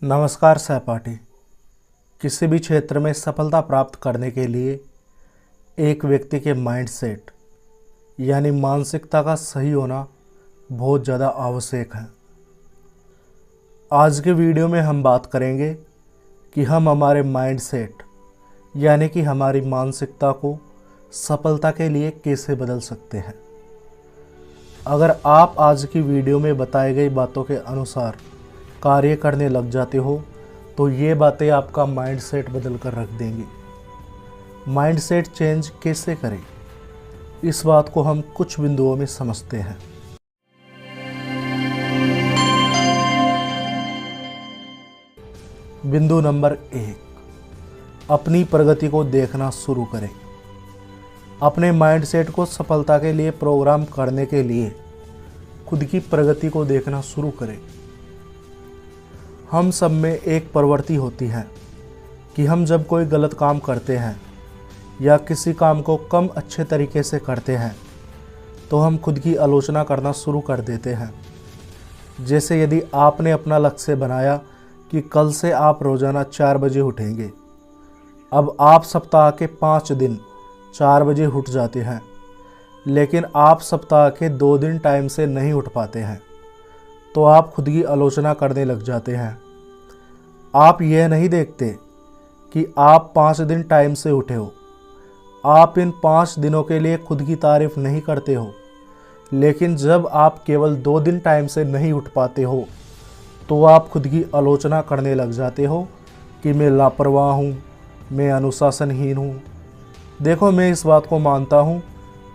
नमस्कार सहपाठी। किसी भी क्षेत्र में सफलता प्राप्त करने के लिए एक व्यक्ति के माइंडसेट यानी मानसिकता का सही होना बहुत ज़्यादा आवश्यक है। आज के वीडियो में हम बात करेंगे कि हम हमारे माइंडसेट यानी कि हमारी मानसिकता को सफलता के लिए कैसे बदल सकते हैं। अगर आप आज की वीडियो में बताई गई बातों के अनुसार कार्य करने लग जाते हो तो ये बातें आपका माइंडसेट बदल कर रख देंगी। माइंडसेट चेंज कैसे करें, इस बात को हम कुछ बिंदुओं में समझते हैं। बिंदु नंबर 1, अपनी प्रगति को देखना शुरू करें। अपने माइंडसेट को सफलता के लिए प्रोग्राम करने के लिए खुद की प्रगति को देखना शुरू करें। हम सब में एक प्रवृत्ति होती है कि हम जब कोई गलत काम करते हैं या किसी काम को कम अच्छे तरीके से करते हैं तो हम खुद की आलोचना करना शुरू कर देते हैं। जैसे यदि आपने अपना लक्ष्य बनाया कि कल से आप रोज़ाना 4 बजे उठेंगे, अब आप सप्ताह के 5 दिन 4 बजे उठ जाते हैं, लेकिन आप सप्ताह के 2 दिन टाइम से नहीं उठ पाते हैं, तो आप खुद की आलोचना करने लग जाते हैं। आप यह नहीं देखते कि आप 5 दिन टाइम से उठे हो। आप इन 5 दिनों के लिए खुद की तारीफ नहीं करते हो, लेकिन जब आप केवल 2 दिन टाइम से नहीं उठ पाते हो तो आप खुद की आलोचना करने लग जाते हो कि मैं लापरवाह हूँ, मैं अनुशासनहीन हूँ। देखो, मैं इस बात को मानता हूँ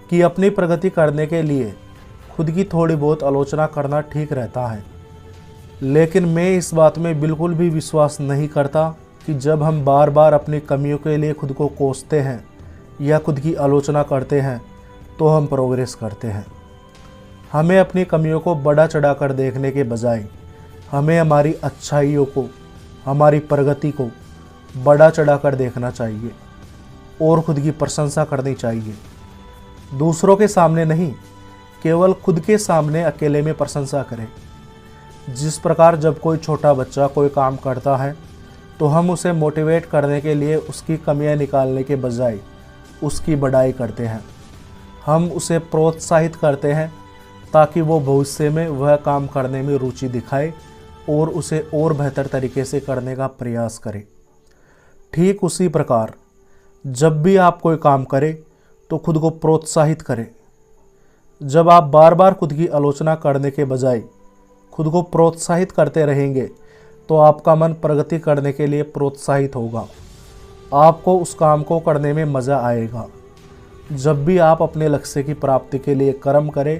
कि अपनी प्रगति करने के लिए खुद की थोड़ी बहुत आलोचना करना ठीक रहता है, लेकिन मैं इस बात में बिल्कुल भी विश्वास नहीं करता कि जब हम बार बार अपनी कमियों के लिए खुद को कोसते हैं या खुद की आलोचना करते हैं तो हम प्रोग्रेस करते हैं। हमें अपनी कमियों को बढ़ा चढ़ा कर देखने के बजाय हमें हमारी अच्छाइयों को, हमारी प्रगति को बढ़ा चढ़ा कर देखना चाहिए और खुद की प्रशंसा करनी चाहिए। दूसरों के सामने नहीं, केवल खुद के सामने अकेले में प्रशंसा करें। जिस प्रकार जब कोई छोटा बच्चा कोई काम करता है तो हम उसे मोटिवेट करने के लिए उसकी कमियां निकालने के बजाय उसकी बढ़ाई करते हैं। हम उसे प्रोत्साहित करते हैं ताकि वो भविष्य में वह काम करने में रुचि दिखाए और उसे और बेहतर तरीके से करने का प्रयास करें। ठीक उसी प्रकार जब भी आप कोई काम करें तो खुद को प्रोत्साहित करें। जब आप बार बार खुद की आलोचना करने के बजाय खुद को प्रोत्साहित करते रहेंगे तो आपका मन प्रगति करने के लिए प्रोत्साहित होगा। आपको उस काम को करने में मज़ा आएगा। जब भी आप अपने लक्ष्य की प्राप्ति के लिए कर्म करें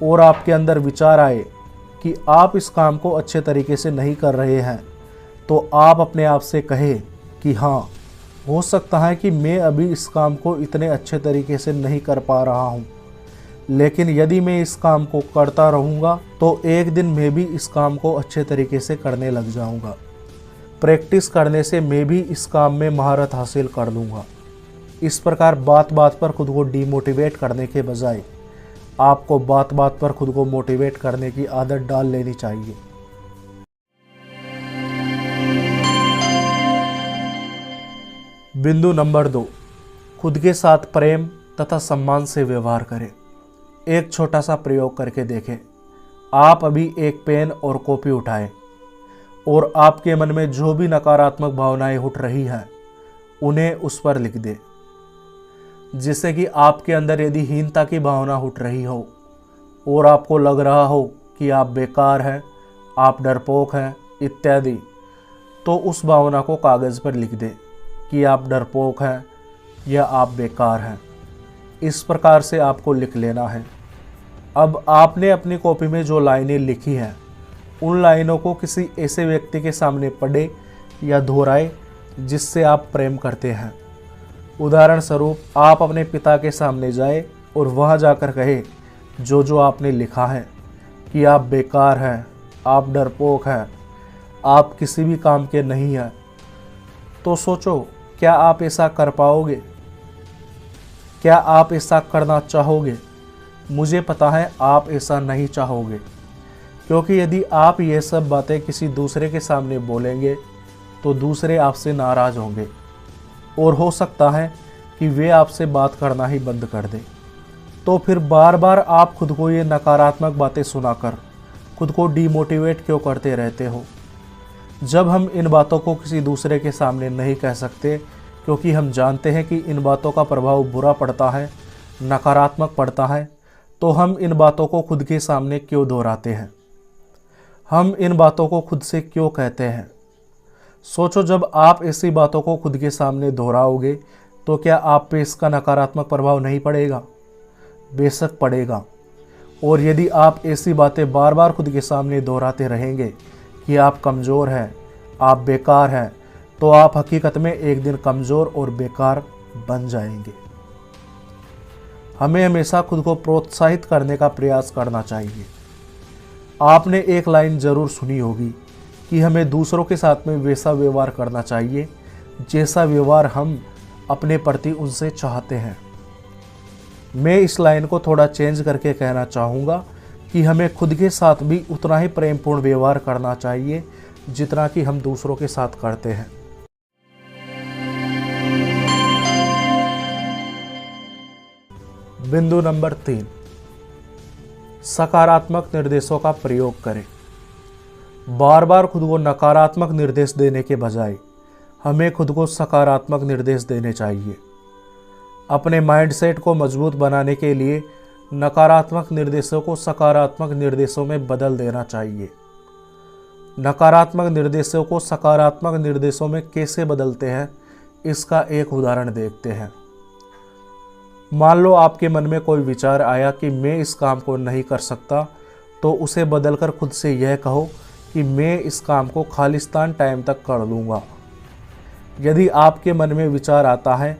और आपके अंदर विचार आए कि आप इस काम को अच्छे तरीके से नहीं कर रहे हैं, तो आप अपने आप से कहें कि हाँ, हो सकता है कि मैं अभी इस काम को इतने अच्छे तरीके से नहीं कर पा रहा हूँ, लेकिन यदि मैं इस काम को करता रहूँगा तो एक दिन मैं भी इस काम को अच्छे तरीके से करने लग जाऊँगा। प्रैक्टिस करने से मैं भी इस काम में महारत हासिल कर लूँगा। इस प्रकार बात बात पर खुद को डीमोटिवेट करने के बजाय आपको बात बात पर खुद को मोटिवेट करने की आदत डाल लेनी चाहिए। बिंदु नंबर 2, खुद के साथ प्रेम तथा सम्मान से व्यवहार करें। एक छोटा सा प्रयोग करके देखें। आप अभी एक पेन और कॉपी उठाएं और आपके मन में जो भी नकारात्मक भावनाएं उठ रही हैं उन्हें उस पर लिख दें। जिससे कि आपके अंदर यदि हीनता की भावना उठ रही हो और आपको लग रहा हो कि आप बेकार हैं, आप डरपोक हैं इत्यादि, तो उस भावना को कागज़ पर लिख दें कि आप डरपोक हैं या आप बेकार हैं। इस प्रकार से आपको लिख लेना है। अब आपने अपनी कॉपी में जो लाइनें लिखी हैं उन लाइनों को किसी ऐसे व्यक्ति के सामने पढ़े या दोहराए जिससे आप प्रेम करते हैं। उदाहरण स्वरूप आप अपने पिता के सामने जाए और वहां जाकर कहे जो आपने लिखा है कि आप बेकार हैं, आप डरपोक हैं, आप किसी भी काम के नहीं हैं। तो सोचो, क्या आप ऐसा कर पाओगे? क्या आप ऐसा करना चाहोगे? मुझे पता है आप ऐसा नहीं चाहोगे, क्योंकि यदि आप ये सब बातें किसी दूसरे के सामने बोलेंगे तो दूसरे आपसे नाराज़ होंगे और हो सकता है कि वे आपसे बात करना ही बंद कर दें। तो फिर बार बार आप खुद को ये नकारात्मक बातें सुनाकर खुद को डीमोटिवेट क्यों करते रहते हो? जब हम इन बातों को किसी दूसरे के सामने नहीं कह सकते क्योंकि हम जानते हैं कि इन बातों का प्रभाव बुरा पड़ता है, नकारात्मक पड़ता है, तो हम इन बातों को खुद के सामने क्यों दोहराते हैं? हम इन बातों को खुद से क्यों कहते हैं? सोचो, जब आप ऐसी बातों को खुद के सामने दोहराओगे तो क्या आप पे इसका नकारात्मक प्रभाव नहीं पड़ेगा? बेशक पड़ेगा। और यदि आप ऐसी बातें बार बार खुद के सामने दोहराते रहेंगे कि आप कमज़ोर हैं, आप बेकार हैं, तो आप हकीकत में एक दिन कमज़ोर और बेकार बन जाएंगे। हमें हमेशा खुद को प्रोत्साहित करने का प्रयास करना चाहिए। आपने एक लाइन ज़रूर सुनी होगी कि हमें दूसरों के साथ में वैसा व्यवहार करना चाहिए जैसा व्यवहार हम अपने प्रति उनसे चाहते हैं। मैं इस लाइन को थोड़ा चेंज करके कहना चाहूँगा कि हमें खुद के साथ भी उतना ही प्रेमपूर्ण व्यवहार करना चाहिए जितना कि हम दूसरों के साथ करते हैं। बिंदु नंबर 3, सकारात्मक निर्देशों का प्रयोग करें। बार बार खुद को नकारात्मक निर्देश देने के बजाय हमें खुद को सकारात्मक निर्देश देने चाहिए। अपने माइंडसेट को मजबूत बनाने के लिए नकारात्मक निर्देशों को सकारात्मक निर्देशों में बदल देना चाहिए। नकारात्मक निर्देशों को सकारात्मक निर्देशों में कैसे बदलते हैं, इसका एक उदाहरण देखते हैं। मान लो आपके मन में कोई विचार आया कि मैं इस काम को नहीं कर सकता, तो उसे बदलकर खुद से यह कहो कि मैं इस काम को खालिस्तान टाइम तक कर लूँगा। यदि आपके मन में विचार आता है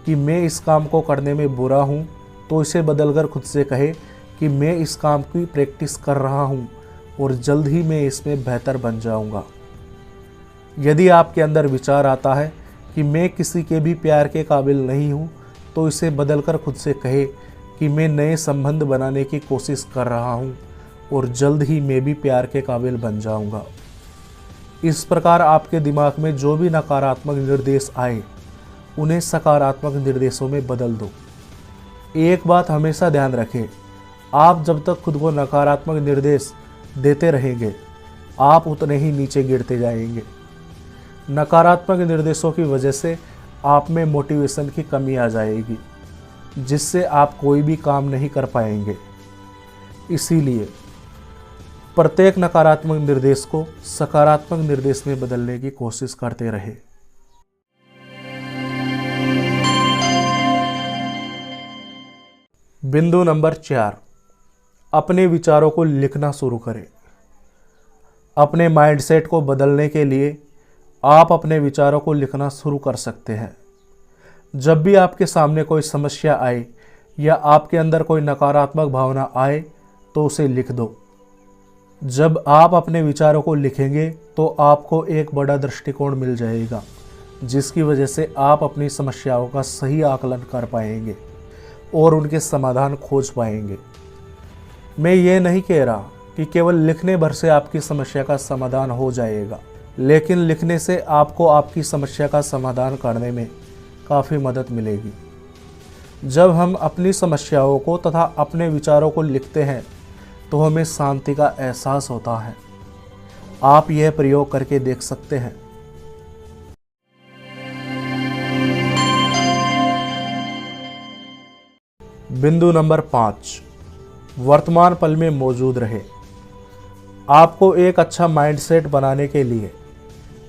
कि मैं इस काम को करने में बुरा हूँ, तो इसे बदलकर खुद से कहे कि मैं इस काम की प्रैक्टिस कर रहा हूँ और जल्द ही मैं इसमें बेहतर बन जाऊँगा। यदि आपके अंदर विचार आता है कि मैं किसी के भी प्यार के काबिल नहीं हूँ, तो इसे बदलकर खुद से कहे कि मैं नए संबंध बनाने की कोशिश कर रहा हूँ और जल्द ही मैं भी प्यार के काबिल बन जाऊँगा। इस प्रकार आपके दिमाग में जो भी नकारात्मक निर्देश आए उन्हें सकारात्मक निर्देशों में बदल दो। एक बात हमेशा ध्यान रखें, आप जब तक खुद को नकारात्मक निर्देश देते रहेंगे आप उतने ही नीचे गिरते जाएंगे। नकारात्मक निर्देशों की वजह से आप में मोटिवेशन की कमी आ जाएगी, जिससे आप कोई भी काम नहीं कर पाएंगे। इसीलिए प्रत्येक नकारात्मक निर्देश को सकारात्मक निर्देश में बदलने की कोशिश करते रहे। बिंदु नंबर 4, अपने विचारों को लिखना शुरू करें। अपने माइंडसेट को बदलने के लिए आप अपने विचारों को लिखना शुरू कर सकते हैं। जब भी आपके सामने कोई समस्या आए या आपके अंदर कोई नकारात्मक भावना आए तो उसे लिख दो। जब आप अपने विचारों को लिखेंगे तो आपको एक बड़ा दृष्टिकोण मिल जाएगा, जिसकी वजह से आप अपनी समस्याओं का सही आकलन कर पाएंगे और उनके समाधान खोज पाएंगे। मैं ये नहीं कह रहा कि केवल लिखने भर से आपकी समस्या का समाधान हो जाएगा, लेकिन लिखने से आपको आपकी समस्या का समाधान करने में काफ़ी मदद मिलेगी। जब हम अपनी समस्याओं को तथा अपने विचारों को लिखते हैं तो हमें शांति का एहसास होता है। आप यह प्रयोग करके देख सकते हैं। बिंदु नंबर 5, वर्तमान पल में मौजूद रहे। आपको एक अच्छा माइंडसेट बनाने के लिए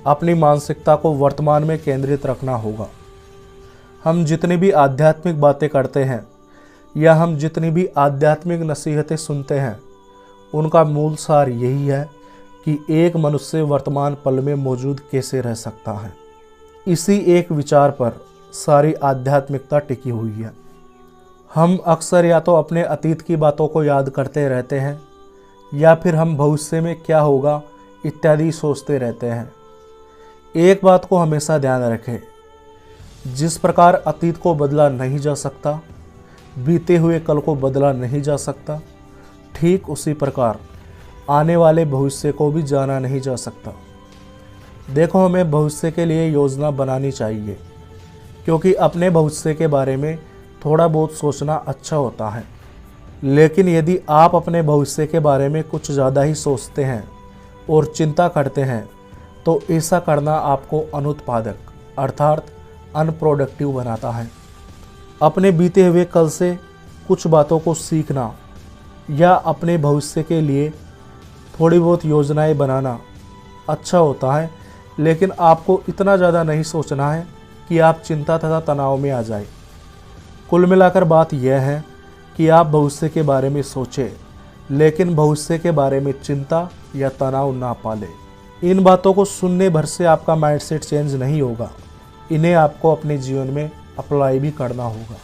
अपनी मानसिकता को वर्तमान में केंद्रित रखना होगा। हम जितनी भी आध्यात्मिक बातें करते हैं या हम जितनी भी आध्यात्मिक नसीहतें सुनते हैं, उनका मूल सार यही है कि एक मनुष्य वर्तमान पल में मौजूद कैसे रह सकता है। इसी एक विचार पर सारी आध्यात्मिकता टिकी हुई है। हम अक्सर या तो अपने अतीत की बातों को याद करते रहते हैं या फिर हम भविष्य में क्या होगा इत्यादि सोचते रहते हैं। एक बात को हमेशा ध्यान रखें, जिस प्रकार अतीत को बदला नहीं जा सकता, बीते हुए कल को बदला नहीं जा सकता, ठीक उसी प्रकार आने वाले भविष्य को भी जाना नहीं जा सकता। देखो, हमें भविष्य के लिए योजना बनानी चाहिए, क्योंकि अपने भविष्य के बारे में थोड़ा बहुत सोचना अच्छा होता है। लेकिन यदि आप अपने भविष्य के बारे में कुछ ज़्यादा ही सोचते हैं और चिंता करते हैं, तो ऐसा करना आपको अनुत्पादक अर्थात अनप्रोडक्टिव बनाता है। अपने बीते हुए कल से कुछ बातों को सीखना या अपने भविष्य के लिए थोड़ी बहुत योजनाएं बनाना अच्छा होता है, लेकिन आपको इतना ज़्यादा नहीं सोचना है कि आप चिंता तथा तनाव में आ जाए। कुल मिलाकर बात यह है कि आप भविष्य के बारे में सोचें, लेकिन भविष्य के बारे में चिंता या तनाव ना पालें। इन बातों को सुनने भर से आपका माइंडसेट चेंज नहीं होगा, इन्हें आपको अपने जीवन में अप्लाई भी करना होगा।